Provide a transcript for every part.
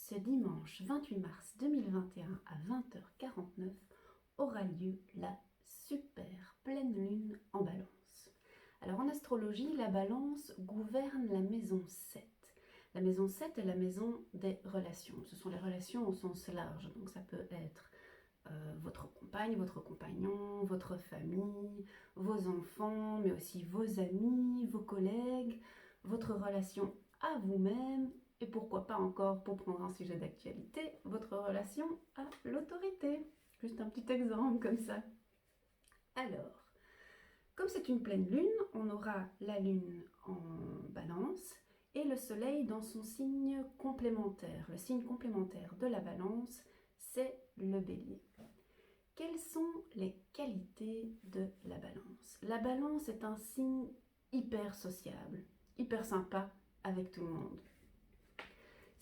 ce dimanche 28 mars 2021 à 20h49 aura lieu la super pleine lune en Balance. Alors en astrologie, la Balance gouverne la maison 7. La maison 7 est la maison des relations. Ce sont les relations au sens large, donc ça peut être votre compagne, votre compagnon, votre famille, vos enfants, mais aussi vos amis, vos collègues, votre relation à vous-même et pourquoi pas encore, pour prendre un sujet d'actualité, votre relation à l'autorité. Juste un petit exemple comme ça. Alors, comme c'est une pleine lune, on aura la lune en Balance et le soleil dans son signe complémentaire. Le signe complémentaire de la Balance, c'est le Bélier. Quelles sont les qualités de la Balance? La Balance est un signe hyper sociable, hyper sympa avec tout le monde.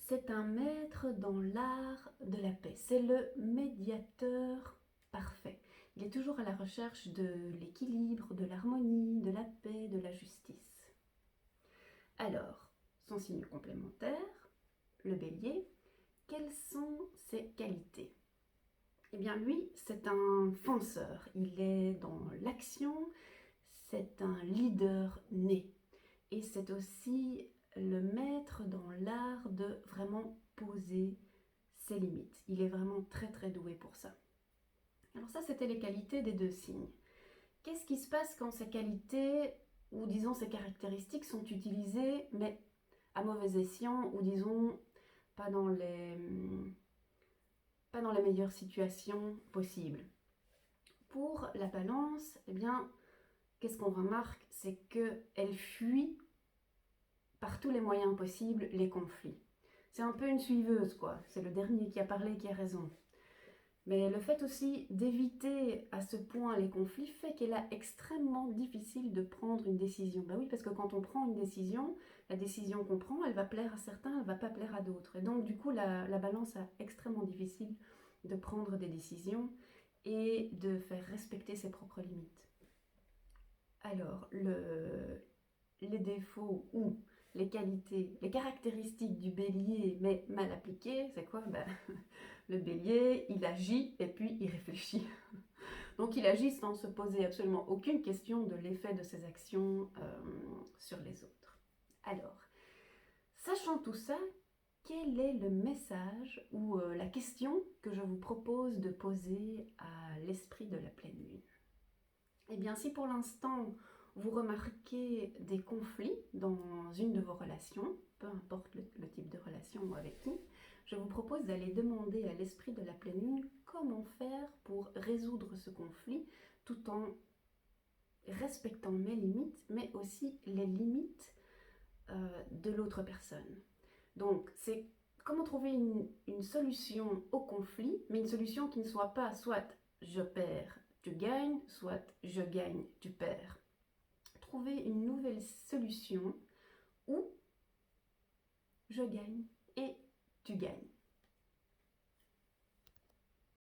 C'est un maître dans l'art de la paix. C'est le médiateur parfait. Il est toujours à la recherche de l'équilibre, de l'harmonie, de la paix, de la justice. Alors, son signe complémentaire, le Bélier, quelles sont ses qualités? Eh bien lui, c'est un fonceur, il est dans l'action, c'est un leader né. Et c'est aussi le maître dans l'art de vraiment poser ses limites. Il est vraiment très très doué pour ça. Alors ça, c'était les qualités des deux signes. Qu'est-ce qui se passe quand ces qualités, ou disons ces caractéristiques, sont utilisées, mais à mauvais escient, ou disons pas dans les meilleures situations possibles? Pour la Balance, eh bien, qu'est-ce qu'on remarque? C'est qu'elle fuit par tous les moyens possibles les conflits. C'est un peu une suiveuse, quoi. C'est le dernier qui a parlé qui a raison. Mais le fait aussi d'éviter à ce point les conflits fait qu'elle est extrêmement difficile de prendre une décision. Ben oui, parce que quand on prend une décision, la décision qu'on prend, elle va plaire à certains, elle ne va pas plaire à d'autres. Et donc, du coup, la Balance est extrêmement difficile de prendre des décisions et de faire respecter ses propres limites. Alors, les défauts ou les qualités, les caractéristiques du Bélier, mais mal appliquées, c'est quoi? Le Bélier, il agit et puis il réfléchit. Donc il agit sans se poser absolument aucune question de l'effet de ses actions sur les autres. Alors, sachant tout ça, quel est le message ou la question que je vous propose de poser à l'esprit de la pleine lune? Eh bien, si pour l'instant, vous remarquez des conflits dans une de vos relations, peu importe le type de relation ou avec qui, je vous propose d'aller demander à l'esprit de la pleine lune comment faire pour résoudre ce conflit tout en respectant mes limites, mais aussi les limites de l'autre personne. Donc, c'est comment trouver une solution au conflit, mais une solution qui ne soit pas soit je perds, tu gagnes, soit je gagne, tu perds. Trouver une nouvelle solution où je gagne et tu gagnes.